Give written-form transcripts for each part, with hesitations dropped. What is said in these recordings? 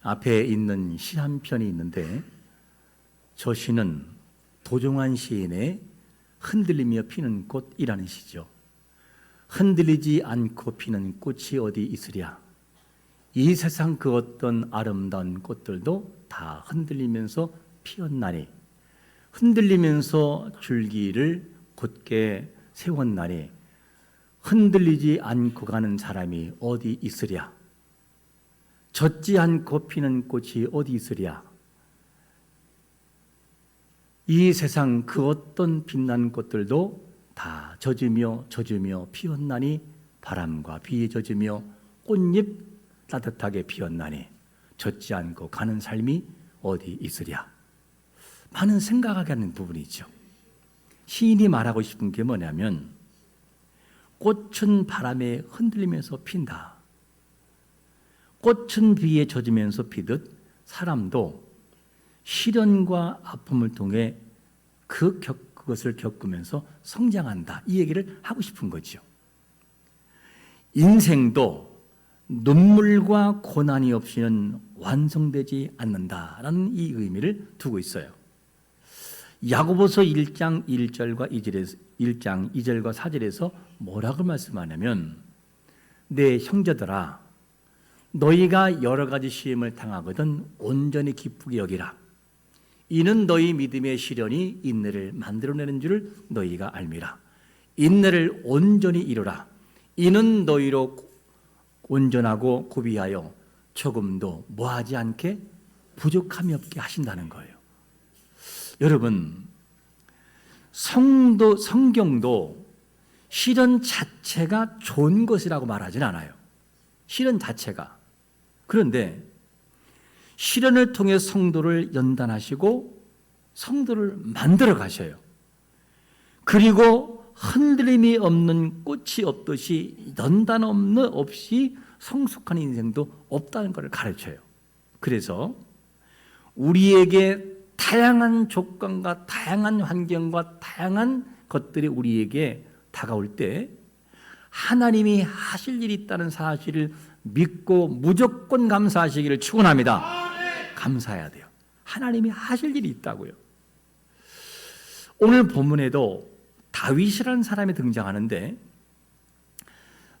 앞에 있는 시 한 편이 있는데 저 시는 도종환 시인의 흔들리며 피는 꽃이라는 시죠. 흔들리지 않고 피는 꽃이 어디 있으랴. 이 세상 그 어떤 아름다운 꽃들도 다 흔들리면서 피었나니, 흔들리면서 줄기를 곧게 세웠나니 흔들리지 않고 가는 사람이 어디 있으랴. 젖지 않고 피는 꽃이 어디 있으랴. 이 세상 그 어떤 빛난 꽃들도 다 젖으며 피었나니 바람과 비에 젖으며 꽃잎 따뜻하게 피었나니 젖지 않고 가는 삶이 어디 있으랴. 많은 생각하게 하는 부분이죠. 시인이 말하고 싶은 게 뭐냐면 꽃은 바람에 흔들리면서 핀다. 꽃은 비에 젖으면서 피듯 사람도 시련과 아픔을 통해 그것을 겪으면서 성장한다. 이 얘기를 하고 싶은 거죠. 인생도 눈물과 고난이 없이는 완성되지 않는다라는 이 의미를 두고 있어요. 야고보서 1장 1절과 1장 2절과 4절에서 뭐라고 말씀하냐면 내 형제들아 너희가 여러 가지 시험을 당하거든 온전히 기쁘게 여기라. 이는 너희 믿음의 시련이 인내를 만들어내는 줄을 너희가 알미라. 인내를 온전히 이루라. 이는 너희로 온전하고 구비하여 조금도 뭐하지 않게 부족함이 없게 하신다는 거예요. 여러분, 성경도 시련 자체가 좋은 것이라고 말하진 않아요. 시련 자체가. 그런데 시련을 통해 성도를 연단하시고 성도를 만들어 가셔요. 그리고 흔들림이 없는 꽃이 없듯이 연단 없이 성숙한 인생도 없다는 것을 가르쳐요. 그래서 우리에게 다양한 조건과 다양한 환경과 다양한 것들이 우리에게 다가올 때 하나님이 하실 일이 있다는 사실을 믿고 무조건 감사하시기를 축원합니다. 감사해야 돼요. 하나님이 하실 일이 있다고요. 오늘 본문에도 다윗이라는 사람이 등장하는데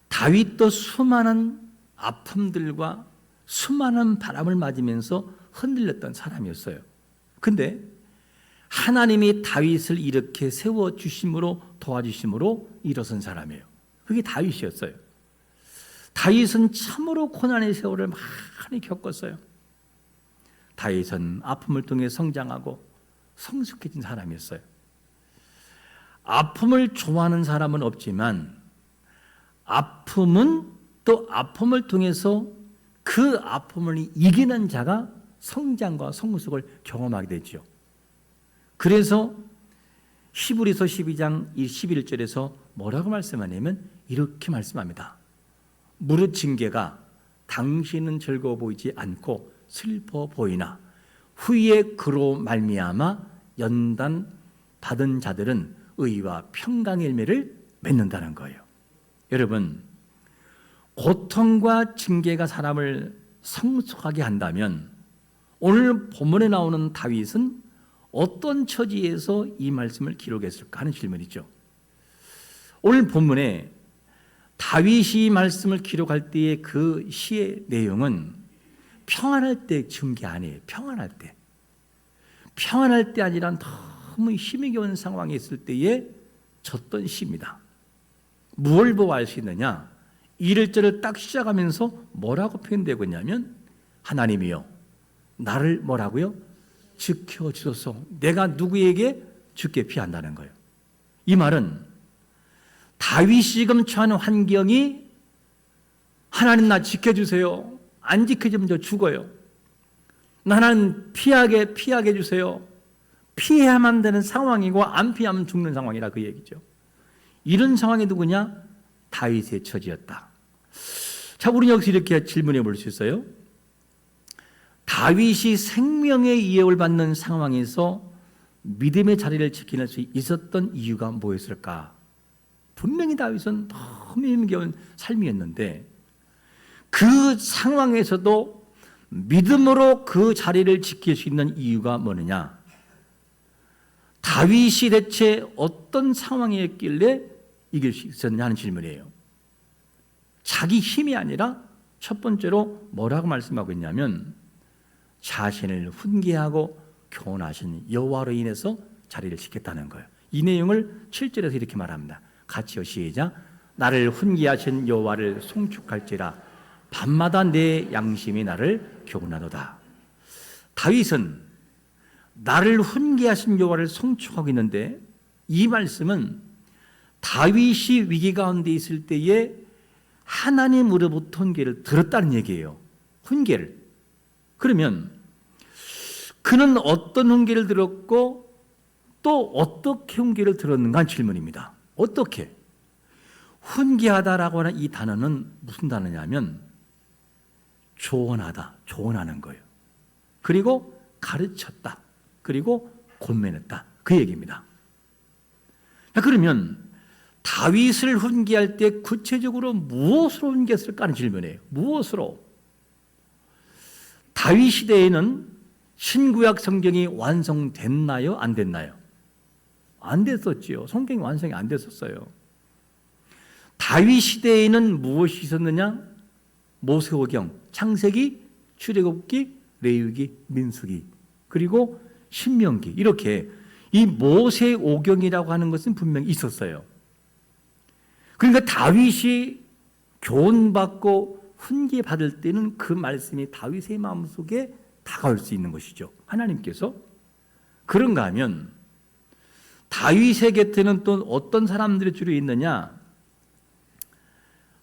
다윗도 수많은 아픔들과 수많은 바람을 맞으면서 흔들렸던 사람이었어요. 근데 하나님이 다윗을 이렇게 세워주심으로 도와주심으로 일어선 사람이에요. 그게 다윗이었어요. 다윗은 참으로 고난의 세월을 많이 겪었어요. 다윗은 아픔을 통해 성장하고 성숙해진 사람이었어요. 아픔을 좋아하는 사람은 없지만 아픔은 또 아픔을 통해서 그 아픔을 이기는 자가 성장과 성숙을 경험하게 되죠. 그래서 히브리서 12장 11절에서 뭐라고 말씀하냐면 이렇게 말씀합니다. 무릇 징계가 당신은 즐거워 보이지 않고 슬퍼 보이나 후에 그로 말미암아 연단 받은 자들은 의와 평강의 열매를 맺는다는 거예요. 여러분, 고통과 징계가 사람을 성숙하게 한다면 오늘 본문에 나오는 다윗은 어떤 처지에서 이 말씀을 기록했을까 하는 질문이죠. 오늘 본문에 다윗이 말씀을 기록할 때의 그 시의 내용은 평안할 때 지은 게 아니에요. 평안할 때. 평안할 때 아니라 너무 힘이 겨운 상황에 있을 때에 졌던 시입니다. 무엇을 보고 알 수 있느냐? 1절을 딱 시작하면서 뭐라고 표현되고 있냐면 하나님이여 나를 뭐라고요? 지켜주소서. 내가 누구에게 죽게 피한다는 거예요. 이 말은 다윗이 지금 처하는 환경이 하나님 나 지켜주세요. 안 지켜주면 저 죽어요. 나는 피하게 해주세요. 피해야만 되는 상황이고 안 피하면 죽는 상황이라 그 얘기죠. 이런 상황이 누구냐? 다윗의 처지였다. 자, 우리는 여기서 이렇게 질문해 볼 수 있어요. 다윗이 생명의 위협을 받는 상황에서 믿음의 자리를 지킬 수 있었던 이유가 뭐였을까? 분명히 다윗은 너무 힘겨운 삶이었는데 그 상황에서도 믿음으로 그 자리를 지킬 수 있는 이유가 뭐느냐? 다윗이 대체 어떤 상황에 있길래 이길 수 있었냐 하는 질문이에요. 자기 힘이 아니라 첫 번째로 뭐라고 말씀하고 있냐면 자신을 훈계하고 교훈하신 여호와로 인해서 자리를 지켰다는 거예요. 이 내용을 7절에서 이렇게 말합니다. 같이요, 시작. 나를 훈계하신 여호와를 송축할지라 밤마다 내 양심이 나를 교훈하도다. 다윗은 나를 훈계하신 여호와를 송축하고 있는데 이 말씀은 다윗이 위기 가운데 있을 때에 하나님으로부터 훈계를 들었다는 얘기예요. 훈계를. 그러면 그는 어떤 훈계를 들었고 또 어떻게 훈계를 들었는가 하는 질문입니다. 어떻게? 훈계하다라고 하는 이 단어는 무슨 단어냐면 조언하다, 조언하는 거예요. 그리고 가르쳤다. 그리고 권면했다. 그 얘기입니다. 그러면 다윗을 훈계할 때 구체적으로 무엇으로 훈계했을까 하는 질문이에요. 무엇으로? 다윗 시대에는 신구약 성경이 완성됐나요? 안 됐나요? 안 됐었지요. 성경이 완성이 안 됐었어요. 다윗 시대에는 무엇이 있었느냐? 모세오경, 창세기, 출애굽기, 레위기, 민수기, 그리고 신명기, 이렇게 이 모세오경이라고 하는 것은 분명히 있었어요. 그러니까 다윗이 교훈받고 훈계받을 때는 그 말씀이 다윗의 마음속에 다가올 수 있는 것이죠. 하나님께서. 그런가 하면 다윗의 곁에는 또 어떤 사람들이 주로 있느냐?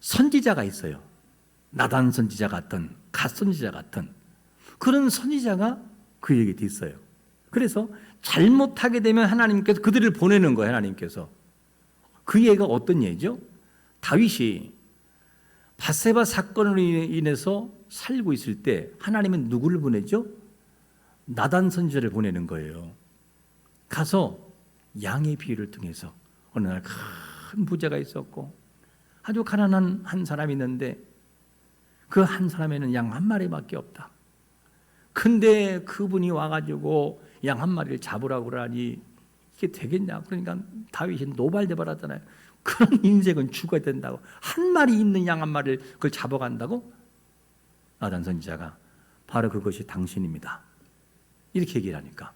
선지자가 있어요. 나단 선지자 같은, 갓 선지자 같은 그런 선지자가 그에게 있어요. 그래서 잘못하게 되면 하나님께서 그들을 보내는 거예요. 하나님께서. 그 예가 어떤 예죠? 다윗이 밧세바 사건으로 인해서 살고 있을 때 하나님은 누구를 보내죠? 나단 선지자를 보내는 거예요. 가서 양의 비유를 통해서 어느 날 큰 부자가 있었고 아주 가난한 한 사람이 있는데 그 한 사람에는 양 한 마리밖에 없다. 근데 그분이 와가지고 양 한 마리를 잡으라고 그러니 이게 되겠냐? 그러니까 다윗이 노발대발하잖아요. 그런 인생은 죽어야 된다고. 한 마리 있는 양 한 마리를 그걸 잡아간다고? 나단 선지자가 바로 그것이 당신입니다. 이렇게 얘기를 하니까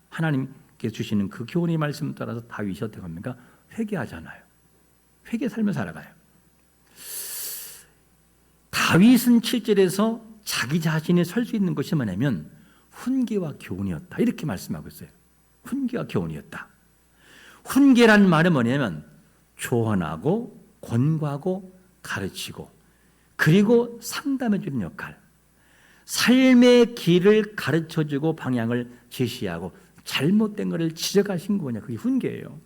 하나님께 주시는 그 교훈의 말씀 따라서 다윗이 어떻게 합니까? 회개하잖아요. 회개 삶을 살아가요. 다윗은 7절에서 자기 자신이 설 수 있는 것이 뭐냐면 훈계와 교훈이었다. 이렇게 말씀하고 있어요. 훈계와 교훈이었다. 훈계란 말은 뭐냐면 조언하고 권고하고 가르치고 그리고 상담해 주는 역할. 삶의 길을 가르쳐주고 방향을 제시하고 잘못된 것을 지적하신 거냐. 그게 훈계예요.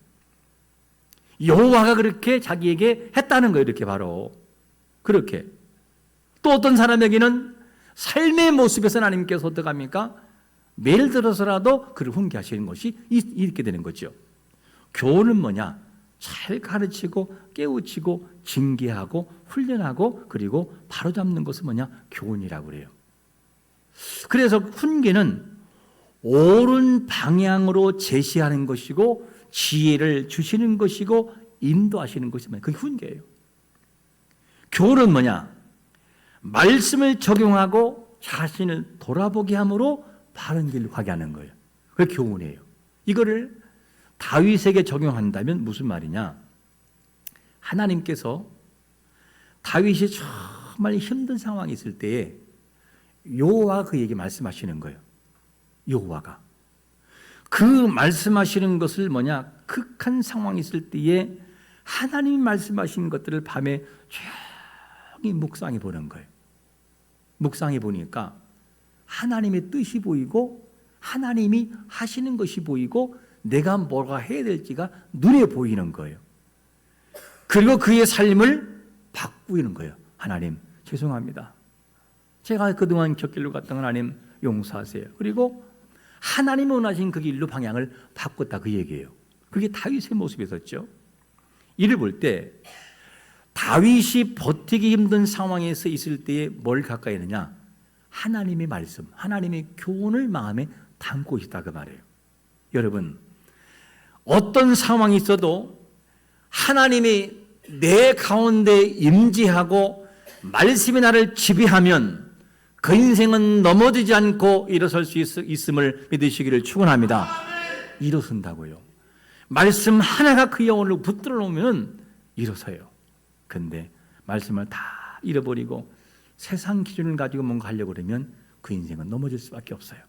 여호와가 그렇게 자기에게 했다는 거예요. 이렇게 바로. 그렇게. 또 어떤 사람에게는 삶의 모습에서 하나님께서 어떻게 합니까? 매일 들어서라도 그를 훈계하시는 것이 이렇게 되는 거죠. 교훈은 뭐냐? 잘 가르치고 깨우치고 징계하고 훈련하고 그리고 바로잡는 것은 뭐냐? 교훈이라고 그래요. 그래서 훈계는 옳은 방향으로 제시하는 것이고 지혜를 주시는 것이고 인도하시는 것이 뭐냐? 그게 훈계예요. 교훈은 뭐냐? 말씀을 적용하고 자신을 돌아보게 함으로 바른 길로 가게 하는 거예요. 그게 교훈이에요. 이거를 다윗에게 적용한다면 무슨 말이냐? 하나님께서 다윗이 정말 힘든 상황이 있을 때에 여호와가 그에게 말씀하시는 거예요. 여호와가. 그 말씀하시는 것을 뭐냐? 극한 상황이 있을 때에 하나님이 말씀하시는 것들을 밤에 조용히 묵상해 보는 거예요. 묵상해 보니까 하나님의 뜻이 보이고 하나님이 하시는 것이 보이고 내가 뭐가 해야 될지가 눈에 보이는 거예요. 그리고 그의 삶을 바꾸는 거예요. 하나님 죄송합니다. 제가 그동안 곁길로 갔던 하나님 용서하세요. 그리고 하나님이 원하신 그 길로 방향을 바꿨다 그 얘기예요. 그게 다윗의 모습이었죠. 이를 볼 때 다윗이 버티기 힘든 상황에서 있을 때에 뭘 가까이 했느냐? 하나님의 말씀, 하나님의 교훈을 마음에 담고 있다 그 말이에요. 여러분, 어떤 상황이 있어도 하나님이 내 가운데 임재하고 말씀이 나를 지배하면 그 인생은 넘어지지 않고 일어설 수 있음을 믿으시기를 축원합니다. 일어선다고요. 말씀 하나가 그 영혼을 붙들어 놓으면 일어서요. 근데 말씀을 다 잃어버리고 세상 기준을 가지고 뭔가 하려고 그러면 그 인생은 넘어질 수밖에 없어요.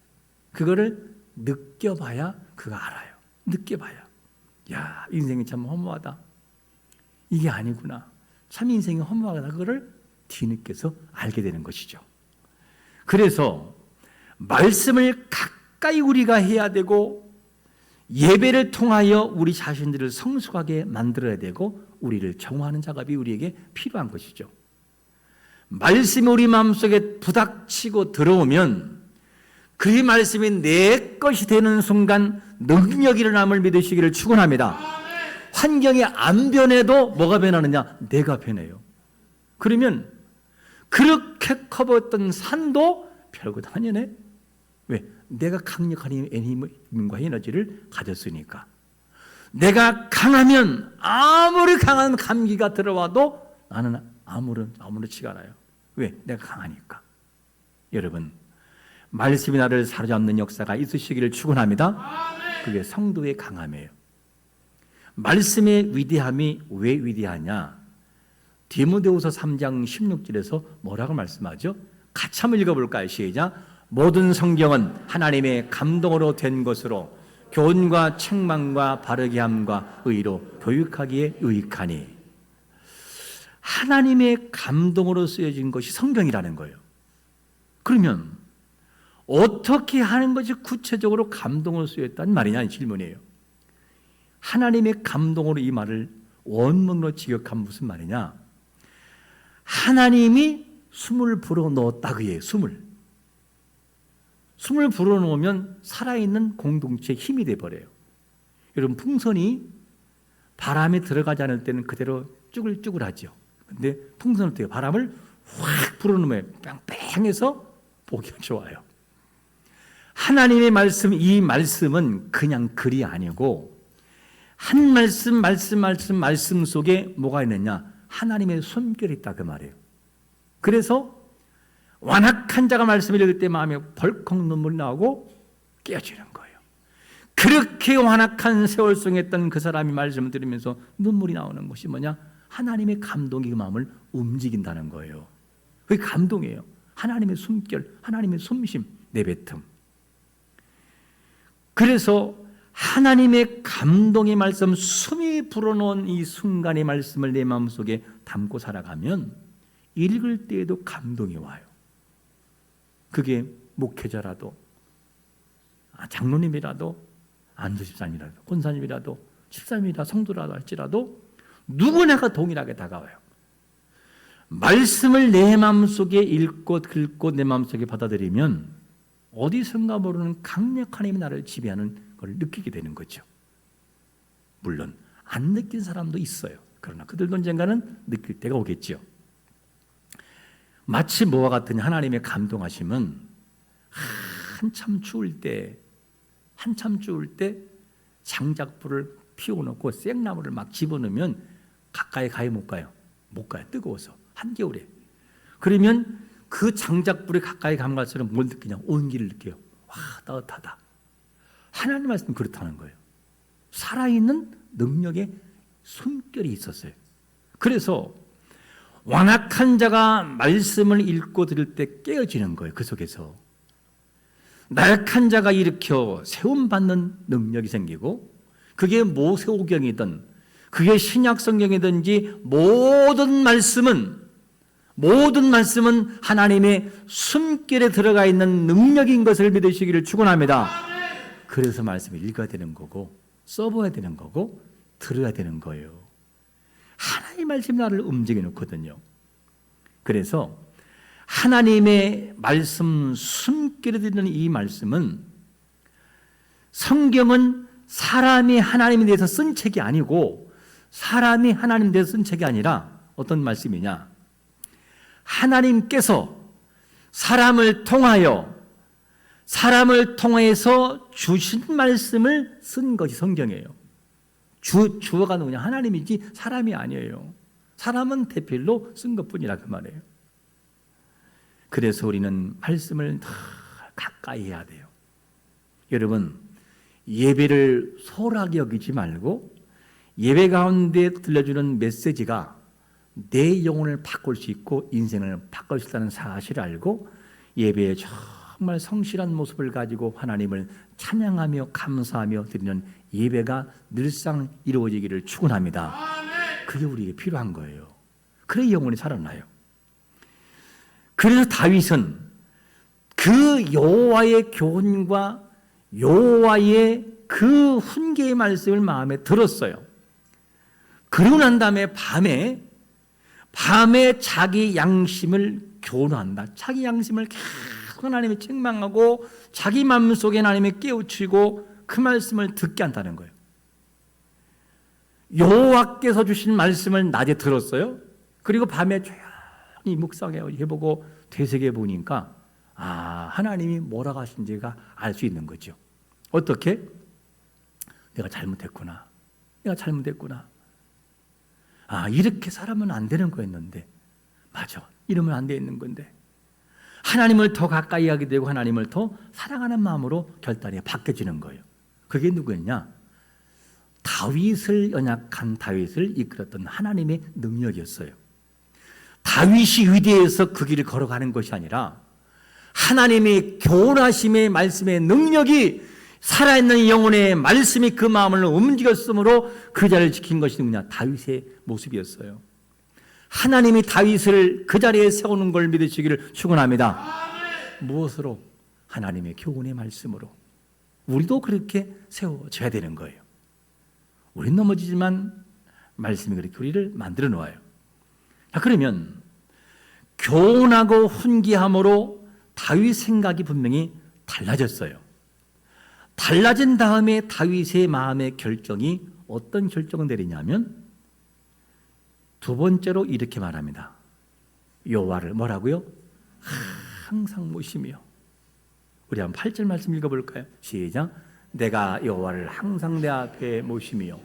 그거를 느껴봐야 그가 알아요. 느껴봐야. 야, 인생이 참 허무하다. 이게 아니구나. 참 인생이 허무하다. 그거를 뒤늦게서 알게 되는 것이죠. 그래서 말씀을 가까이 우리가 해야 되고 예배를 통하여 우리 자신들을 성숙하게 만들어야 되고 우리를 정화하는 작업이 우리에게 필요한 것이죠. 말씀이 우리 마음속에 부닥치고 들어오면 그 말씀이 내 것이 되는 순간 능력이 일어남을 믿으시기를 축원합니다. 환경이 안 변해도 뭐가 변하느냐? 내가 변해요. 그러면 그렇게 커버했던 산도 별것 아니네. 왜? 내가 강력한 힘과 에너지를 가졌으니까. 내가 강하면 아무리 강한 감기가 들어와도 나는 아무렇지가 않아요. 왜? 내가 강하니까. 여러분, 말씀이 나를 사로잡는 역사가 있으시기를 축원합니다. 그게 성도의 강함이에요. 말씀의 위대함이 왜 위대하냐? 디모데후서 3장 16절에서 뭐라고 말씀하죠? 같이 한번 읽어볼까요? 시작. 모든 성경은 하나님의 감동으로 된 것으로 교훈과 책망과 바르게 함과 의로 교육하기에 유익하니. 하나님의 감동으로 쓰여진 것이 성경이라는 거예요. 그러면 어떻게 하는 것이 구체적으로 감동으로 쓰였단 말이냐? 질문이에요. 하나님의 감동으로 이 말을 원문으로 직역하면 무슨 말이냐? 하나님이 숨을 불어넣었다 그예요. 숨을 불어넣으면 살아있는 공동체의 힘이 돼버려요. 여러분, 풍선이 바람에 들어가지 않을 때는 그대로 쭈글쭈글하죠. 근데 풍선을 때 바람을 확 불어넣으면 뺑뺑해서 보기가 좋아요. 하나님의 말씀, 이 말씀은 그냥 글이 아니고 한 말씀 속에 뭐가 있느냐? 하나님의 손길이 있다 그 말이에요. 그래서 완악한 자가 말씀을 읽을 때 마음에 벌컥 눈물이 나오고 깨어지는 거예요. 그렇게 완악한 세월 속에 있던 그 사람이 말씀을 들으면서 눈물이 나오는 것이 뭐냐? 하나님의 감동이 그 마음을 움직인다는 거예요. 그게 감동이에요. 하나님의 숨결, 하나님의 숨심, 내뱉음. 그래서 하나님의 감동의 말씀, 숨이 불어넣은 이 순간의 말씀을 내 마음속에 담고 살아가면 읽을 때에도 감동이 와요. 그게 목회자라도 장로님이라도 안수집사님이라도 권사님이라도 집사님이라 성도라도 할지라도 누구나가 동일하게 다가와요. 말씀을 내 마음속에 읽고 긁고 내 마음속에 받아들이면 어디선가 모르는 강력한 힘이 나를 지배하는 걸 느끼게 되는 거죠. 물론 안 느낀 사람도 있어요. 그러나 그들도 언젠가는 느낄 때가 오겠죠. 마치 뭐와 같으냐? 하나님의 감동하심은 한참 추울 때 장작불을 피워놓고 생나무를 막 집어넣으면 가까이 가요 못 가요? 못 가요. 뜨거워서 한겨울에. 그러면 그 장작불이 가까이 가면 갈수록 뭘 느끼냐? 온기를 느껴요. 와, 따뜻하다. 하나님 말씀 그렇다는 거예요. 살아있는 능력의 숨결이 있었어요. 그래서 완악한 자가 말씀을 읽고 들을 때 깨어지는 거예요. 그 속에서 나약한 자가 일으켜 세움받는 능력이 생기고, 그게 모세오경이든 그게 신약성경이든지 모든 말씀은 하나님의 숨결에 들어가 있는 능력인 것을 믿으시기를 축원합니다. 그래서 말씀을 읽어야 되는 거고 써봐야 되는 거고 들어야 되는 거예요. 하나님의 말씀이 나를 움직여 놓거든요. 그래서 하나님의 말씀 숨결에 드는 이 말씀은, 성경은 사람이 하나님에 대해서 쓴 책이 아니고 사람이 하나님에 대해서 쓴 책이 아니라 어떤 말씀이냐? 하나님께서 사람을 통해서 주신 말씀을 쓴 것이 성경이에요. 주어가 누구냐? 하나님이지 사람이 아니에요. 사람은 대필로 쓴 것뿐이라 그 말이에요. 그래서 우리는 말씀을 더 가까이 해야 돼요. 여러분, 예배를 소홀하게 여기지 말고 예배 가운데 들려주는 메시지가 내 영혼을 바꿀 수 있고 인생을 바꿀 수 있다는 사실을 알고 예배에 정말 성실한 모습을 가지고 하나님을 찬양하며 감사하며 드리는 예배가 늘상 이루어지기를 축원합니다. 그게 우리에게 필요한 거예요. 그래야 영혼이 살아나요. 그래서 다윗은 그 여호와의 교훈과 여호와의 그 훈계의 말씀을 마음에 들었어요. 그러고 난 다음에 밤에 자기 양심을 교훈한다. 자기 양심을 계속 하나님을 책망하고 자기 마음속에 하나님을 깨우치고 그 말씀을 듣게 한다는 거예요. 여호와께서 주신 말씀을 낮에 들었어요. 그리고 밤에 조용히 묵상해보고 되새겨 보니까 하나님이 뭐라고 하신지가 알 수 있는 거죠. 어떻게? 내가 잘못했구나. 이렇게 살아면 안 되는 거였는데, 맞아, 이러면 안 되는 건데, 하나님을 더 가까이 하게 되고 하나님을 더 사랑하는 마음으로 결단이 바뀌어지는 거예요. 그게 누구였냐? 연약한 다윗을 이끌었던 하나님의 능력이었어요. 다윗이 위대해서 그 길을 걸어가는 것이 아니라 하나님의 교훈하심의 말씀의 능력이 살아있는 영혼의 말씀이 그 마음을 움직였으므로 그 자리를 지킨 것이 누구냐? 다윗의 모습이었어요. 하나님이 다윗을 그 자리에 세우는 걸 믿으시기를 축원합니다. 무엇으로? 하나님의 교훈의 말씀으로. 우리도 그렇게 세워져야 되는 거예요. 우린 넘어지지만 말씀이 그렇게 우리를 만들어 놓아요. 그러면 교훈하고 훈계함으로 다윗 생각이 분명히 달라졌어요. 달라진 다음에 다윗의 마음의 결정이 어떤 결정을 내리냐면 두 번째로 이렇게 말합니다. 여호와를 뭐라고요? 항상 모시며. 우리 한번 8절 말씀 읽어볼까요? 시작. 내가 여호와를 항상 내 앞에 모시며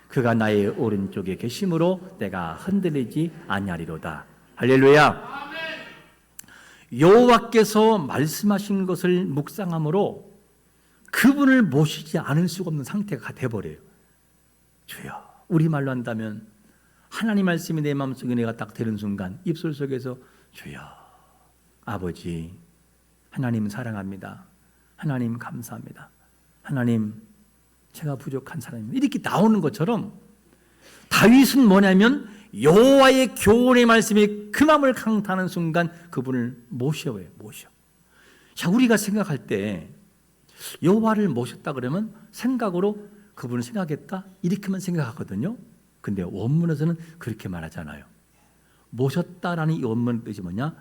그가 나의 오른쪽에 계심으로 내가 흔들리지 아니하리로다. 할렐루야. 여호와께서 말씀하신 것을 묵상함으로 그분을 모시지 않을 수가 없는 상태가 돼버려요. 주여, 우리말로 한다면 하나님 말씀이 내 마음속에 내가 딱 되는 순간 입술 속에서 주여, 아버지, 하나님 사랑합니다. 하나님 감사합니다. 하나님, 제가 부족한 사람입니다. 이렇게 나오는 것처럼 다윗은 뭐냐면 여호와의 교훈의 말씀이 그 마음을 강타하는 순간 그분을 모셔요. 자, 우리가 생각할 때 여호와를 모셨다 그러면 생각으로 그분을 생각했다 이렇게만 생각하거든요. 근데 원문에서는 그렇게 말하잖아요. 모셨다라는 이 원문 뜻이 뭐냐?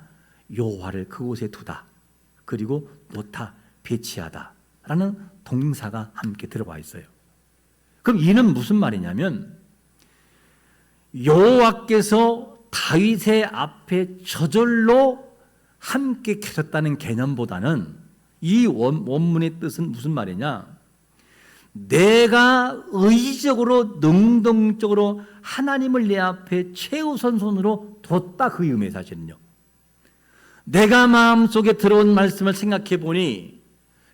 여호와를 그곳에 두다, 그리고 놓다, 배치하다 라는 동사가 함께 들어가 있어요. 그럼 이는 무슨 말이냐면 여호와께서 다윗의 앞에 저절로 함께 계셨다는 개념보다는 이 원문의 뜻은 무슨 말이냐? 내가 의지적으로 능동적으로 하나님을 내 앞에 최우선순으로 뒀다, 그 의미의 사실은요. 내가 마음속에 들어온 말씀을 생각해 보니,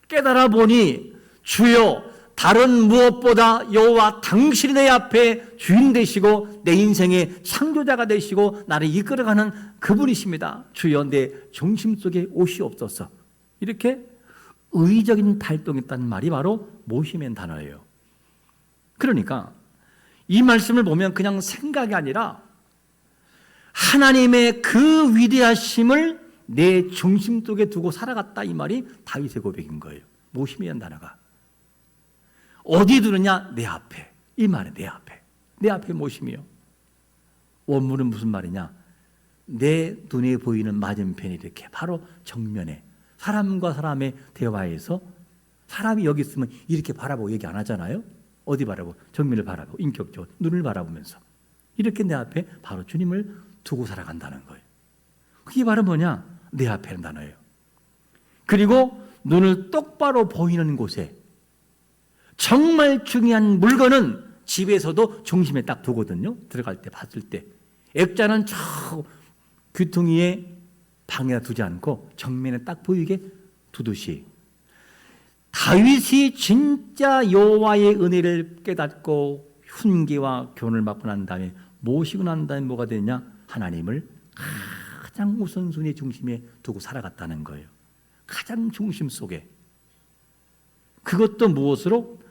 깨달아 보니, 주여, 다른 무엇보다 여호와 당신이 내 앞에 주인 되시고 내 인생의 창조자가 되시고 나를 이끌어가는 그분이십니다. 주여, 내 중심 속에 오시옵소서. 이렇게 의적인 발동이 있다는 말이 바로 모시면 단어예요. 그러니까 이 말씀을 보면 그냥 생각이 아니라 하나님의 그 위대하심을 내 중심 속에 두고 살아갔다, 이 말이 다윗의 고백인 거예요. 모시면 단어가 어디 두느냐? 내 앞에. 이 말은 내 앞에 모시며. 원문은 무슨 말이냐? 내 눈에 보이는 맞은편이 이렇게 바로 정면에, 사람과 사람의 대화에서 사람이 여기 있으면 이렇게 바라보고 얘기 안 하잖아요. 어디 바라보고? 정면을 바라보고, 인격적으로 눈을 바라보면서 이렇게 내 앞에 바로 주님을 두고 살아간다는 거예요. 그게 바로 뭐냐? 내 앞에는 단어예요. 그리고 눈을 똑바로 보이는 곳에 정말 중요한 물건은 집에서도 중심에 딱 두거든요. 들어갈 때 봤을 때 액자는 저 귀퉁이에 방에다 두지 않고 정면에 딱 보이게 두듯이 다윗이 진짜 여호와의 은혜를 깨닫고 훈계와 교훈을 받고 난 다음에 모시고 난 다음에 뭐가 되냐? 하나님을 가장 우선순위 중심에 두고 살아갔다는 거예요. 가장 중심 속에. 그것도 무엇으로?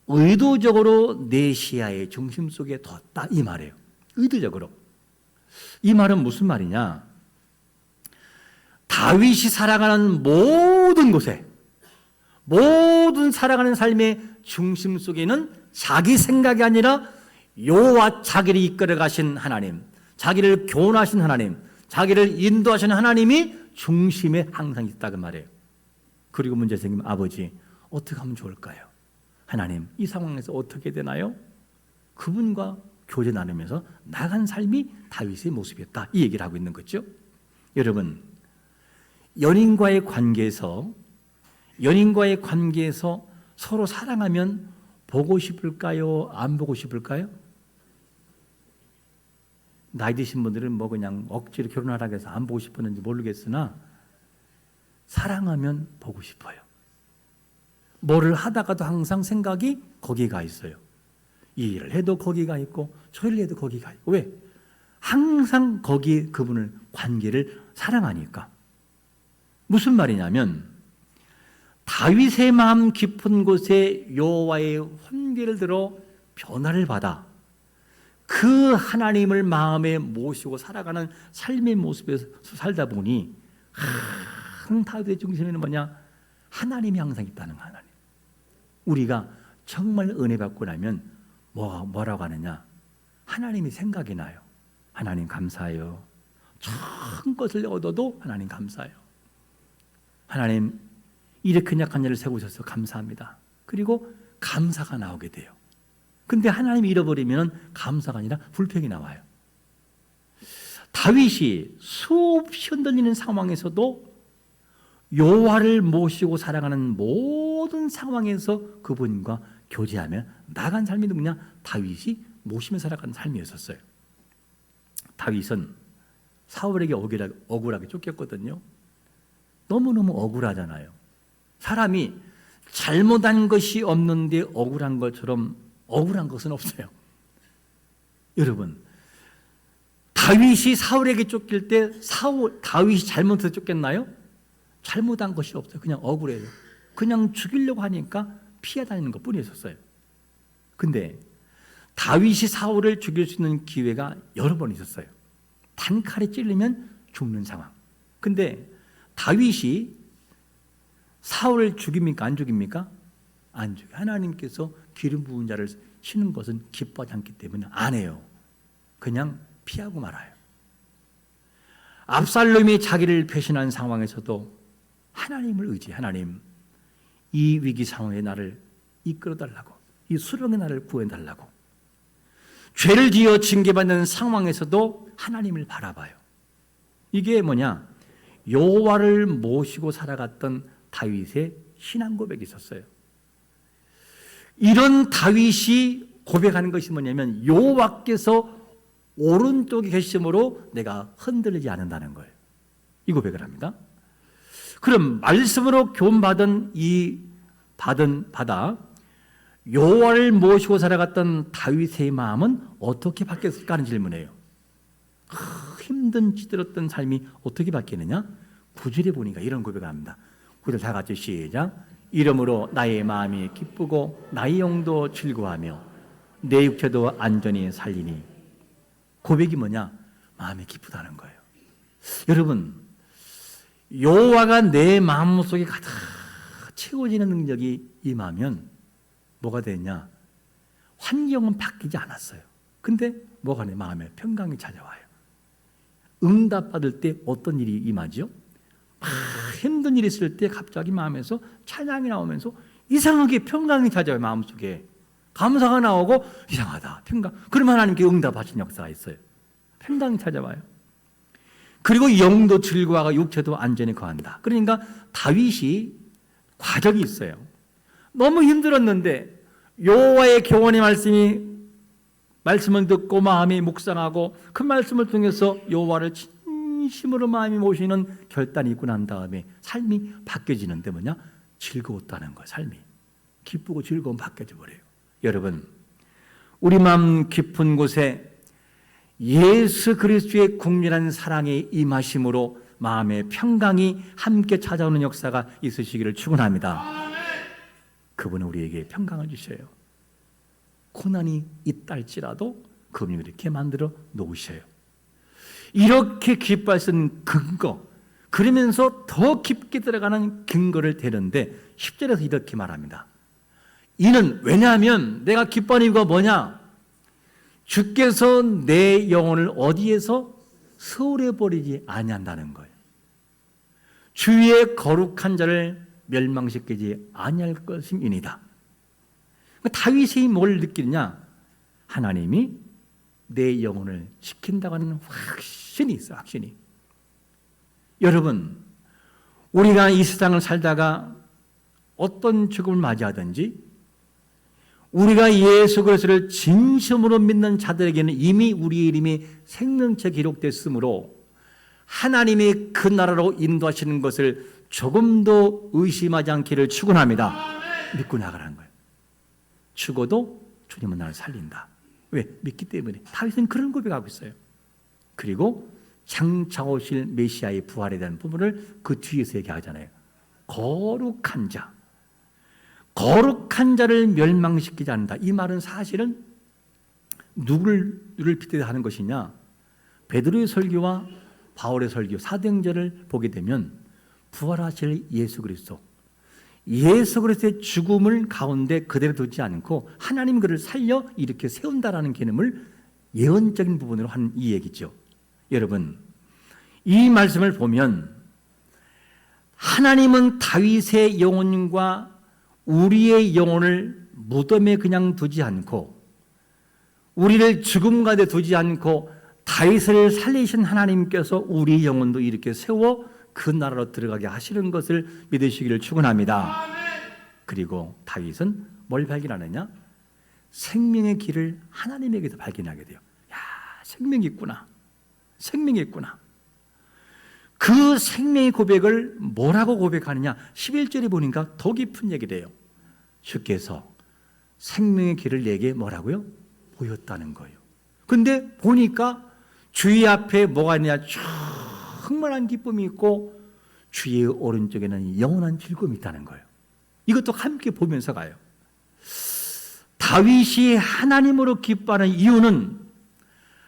의도적으로 내 시야의 중심 속에 뒀다 이 말이에요. 의도적으로. 이 말은 무슨 말이냐? 다윗이 살아가는 모든 곳에, 모든 살아가는 삶의 중심 속에는 자기 생각이 아니라 여호와 자기를 이끌어 가신 하나님, 자기를 교훈하신 하나님, 자기를 인도하신 하나님이 중심에 항상 있다고 말해요. 그리고 문제 생기면 아버지 어떻게 하면 좋을까요? 하나님 이 상황에서 어떻게 되나요? 그분과 교제 나누면서 나간 삶이 다윗의 모습이었다 이 얘기를 하고 있는 거죠. 여러분 연인과의 관계에서 서로 사랑하면 보고 싶을까요? 안 보고 싶을까요? 나이 드신 분들은 뭐 그냥 억지로 결혼하라고 해서 안 보고 싶었는지 모르겠으나 사랑하면 보고 싶어요. 뭐를 하다가도 항상 생각이 거기에 가 있어요. 이 일을 해도 거기가 있고 저 일을 해도 거기가 있고 왜? 항상 거기에 그분을 관계를 사랑하니까. 무슨 말이냐면 다윗의 마음 깊은 곳에 여호와의 훈계를 들어 변화를 받아 그 하나님을 마음에 모시고 살아가는 삶의 모습에서 살다 보니 항상 다윗의 중심에는 뭐냐? 하나님이 항상 있다는 거야. 하나님. 우리가 정말 은혜 받고 나면 뭐라고 하느냐? 하나님이 생각이 나요. 하나님 감사해요. 큰 것을 얻어도 하나님 감사해요. 하나님 이렇게 약한 일을 세우셔서 감사합니다. 그리고 감사가 나오게 돼요. 근데 하나님이 잃어버리면 감사가 아니라 불평이 나와요. 다윗이 수없이 흔들리는 상황에서도 여호와를 모시고 살아가는 모든 상황에서 그분과 교제하며 나간 삶이 누구냐? 다윗이 모시며 살아가는 삶이었어요. 다윗은 사울에게 억울하게 쫓겼거든요. 너무너무 억울하잖아요. 사람이 잘못한 것이 없는데 억울한 것처럼 억울한 것은 없어요. 여러분, 다윗이 사울에게 쫓길 때 다윗이 잘못해서 쫓겼나요? 잘못한 것이 없어요. 그냥 억울해요. 그냥 죽이려고 하니까 피해 다니는 것뿐이었어요. 근데 다윗이 사울을 죽일 수 있는 기회가 여러 번 있었어요. 단칼에 찔리면 죽는 상황. 근데 다윗이 사울을 죽입니까? 안 죽입니까? 안 죽여요. 하나님께서 기름 부은 자를 치는 것은 기뻐하지 않기 때문에 안 해요. 그냥 피하고 말아요. 압살롬이 자기를 배신한 상황에서도 하나님을 의지해. 하나님, 이 위기 상황에 나를 이끌어달라고, 이 수렁에 나를 구해달라고. 죄를 지어 징계받는 상황에서도 하나님을 바라봐요. 이게 뭐냐? 여호와를 모시고 살아갔던 다윗의 신앙 고백이 있었어요. 이런 다윗이 고백하는 것이 뭐냐면 여호와께서 오른쪽에 계심으로 내가 흔들리지 않는다는 거예요. 이 고백을 합니다. 그럼 말씀으로 교훈받은 받아 여호와를 모시고 살아갔던 다윗의 마음은 어떻게 바뀌었을까 하는 질문이에요. 힘든 찌들었던 삶이 어떻게 바뀌느냐? 9절에 보니까 이런 고백을 합니다. 9절 다 같이 시작. 이러므로 나의 마음이 기쁘고 나의 영도 즐거워하며 내 육체도 안전히 살리니. 고백이 뭐냐? 마음이 기쁘다는 거예요. 여러분, 여호와가 내 마음속에 가득 채워지는 능력이 임하면 뭐가 되냐? 환경은 바뀌지 않았어요. 근데 뭐가 내 마음에 평강이 찾아와요. 응답받을 때 어떤 일이 임하죠? 힘든 일이 있을 때 갑자기 마음에서 찬양이 나오면서 이상하게 평강이 찾아와요. 마음속에 감사가 나오고 이상하다 평강. 그러면 하나님께 응답하신 역사가 있어요. 평강이 찾아와요. 그리고 영도 즐거워하고 육체도 안전히 거한다. 그러니까 다윗이 과정이 있어요. 너무 힘들었는데 여호와의 교훈의 말씀을 듣고 마음이 묵상하고 그 말씀을 통해서 여호와를 진심으로 마음이 모시는 결단이 있고 난 다음에 삶이 바뀌어지는데 뭐냐? 즐거웠다는 거예요. 삶이 기쁘고 즐거움 바뀌어져 버려요. 여러분, 우리 마음 깊은 곳에 예수 그리스도의 국률한 사랑의 임하심으로 마음의 평강이 함께 찾아오는 역사가 있으시기를 축원합니다. 그분은 우리에게 평강을 주셔요. 고난이 있다 할지라도 그분이 이렇게 만들어 놓으셔요. 이렇게 기뻐할 수 있는 근거, 그러면서 더 깊게 들어가는 근거를 대는데 10절에서 이렇게 말합니다. 이는 왜냐하면 내가 기뻐하는 이유가 뭐냐? 주께서 내 영혼을 어디에서 소홀해 버리지 아니한다는 거예요. 주의 거룩한 자를 멸망시키지 아니할 것임이니이다. 다윗이 뭘 느끼느냐? 하나님이 내 영혼을 지킨다고 하는 확신이 있어. 확신이. 여러분, 우리가 이 세상을 살다가 어떤 죽음을 맞이하든지 우리가 예수 그리스도를 진심으로 믿는 자들에게는 이미 우리의 이름이 생명册에 기록됐으므로 하나님이 그 나라로 인도하시는 것을 조금도 의심하지 않기를 축원합니다. 믿고 나가라는 거예요. 죽어도 주님은 나를 살린다. 왜? 믿기 때문에. 다윗은 그런 고백하고 있어요. 그리고 장차 오실 메시아의 부활에 대한 부분을 그 뒤에서 얘기하잖아요. 거룩한 자. 거룩한 자를 멸망시키지 않는다. 이 말은 사실은 누구를 빗대어 하는 것이냐? 베드로의 설교와 바울의 설교, 사도행전을 보게 되면 부활하실 예수 그리스도, 예수 그리스도의 죽음을 가운데 그대로 두지 않고 하나님 그를 살려 이렇게 세운다라는 개념을 예언적인 부분으로 하는 이 얘기죠. 여러분, 이 말씀을 보면 하나님은 다윗의 영혼과 우리의 영혼을 무덤에 그냥 두지 않고 우리를 죽음 가운데 두지 않고 다윗을 살리신 하나님께서 우리 영혼도 이렇게 세워 그 나라로 들어가게 하시는 것을 믿으시기를 축원합니다. 그리고 다윗은 뭘 발견하느냐? 생명의 길을 하나님에게서 발견하게 돼요. 야, 생명이 있구나. 생명이 있구나. 그 생명의 고백을 뭐라고 고백하느냐? 11절에 보니까 더 깊은 얘기를 해요. 주께서 생명의 길을 내게 뭐라고요? 보였다는 거예요. 근데 보니까 주의 앞에 뭐가 있느냐? 충만한 기쁨이 있고 주의 오른쪽에는 영원한 즐거움이 있다는 거예요. 이것도 함께 보면서 가요. 다윗이 하나님으로 기뻐하는 이유는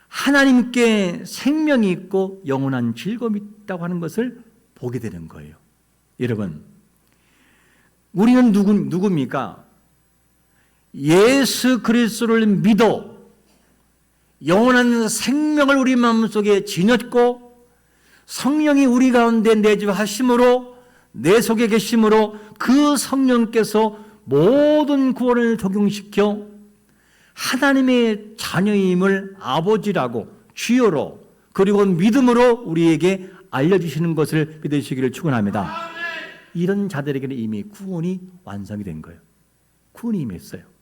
하나님께 생명이 있고 영원한 즐거움이 있다고 하는 것을 보게 되는 거예요. 여러분, 우리는 누굽니까? 예수 그리스도를 믿어 영원한 생명을 우리 마음속에 지녔고 성령이 우리 가운데 내주하심으로 내 속에 계심으로 그 성령께서 모든 구원을 적용시켜 하나님의 자녀임을 아버지라고 주여로 그리고 믿음으로 우리에게 알려주시는 것을 믿으시기를 축원합니다. 이런 자들에게는 이미 구원이 완성이 된 거예요. 구원이 임했어요.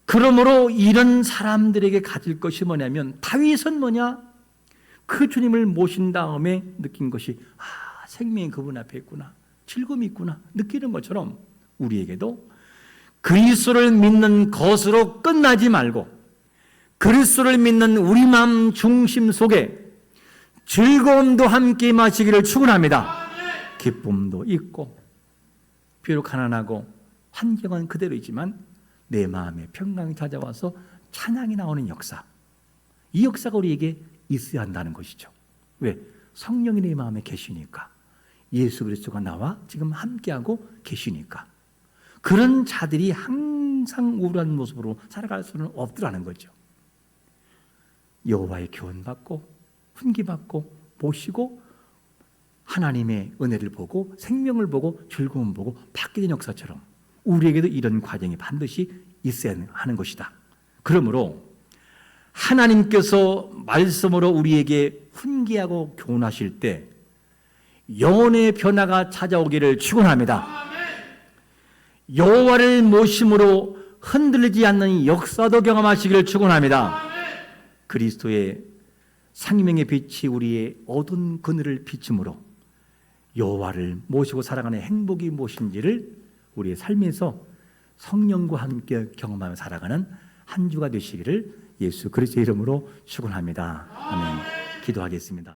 그러므로 이런 사람들에게 가질 것이 뭐냐면 다윗은 뭐냐? 그 주님을 모신 다음에 느낀 것이 생명이 그분 앞에 있구나. 즐거움이 있구나. 느끼는 것처럼 우리에게도 그리스도를 믿는 것으로 끝나지 말고 그리스도를 믿는 우리 마음 중심 속에 즐거움도 함께 마시기를 축원합니다. 기쁨도 있고 비록 가난하고 환경은 그대로이지만 내 마음에 평강이 찾아와서 찬양이 나오는 역사, 이 역사가 우리에게 있어야 한다는 것이죠. 왜? 성령이 내 마음에 계시니까, 예수 그리스도가 나와 지금 함께하고 계시니까. 그런 자들이 항상 우울한 모습으로 살아갈 수는 없더라는 거죠. 여호와의 교훈받고 훈기받고 모시고 하나님의 은혜를 보고 생명을 보고 즐거움 보고 받게 된 역사처럼 우리에게도 이런 과정이 반드시 있어야 하는 것이다. 그러므로 하나님께서 말씀으로 우리에게 훈계하고 교훈하실 때 영혼의 변화가 찾아오기를 축원합니다. 여호와를 모심으로 흔들리지 않는 역사도 경험하시기를 축원합니다. 그리스도의 생명의 빛이 우리의 어두운 그늘을 비춤으로 여호와를 모시고 살아가는 행복이 무엇인지를 우리의 삶에서 성령과 함께 경험하며 살아가는 한 주가 되시기를 예수 그리스도의 이름으로 축원합니다. 아멘. 기도하겠습니다.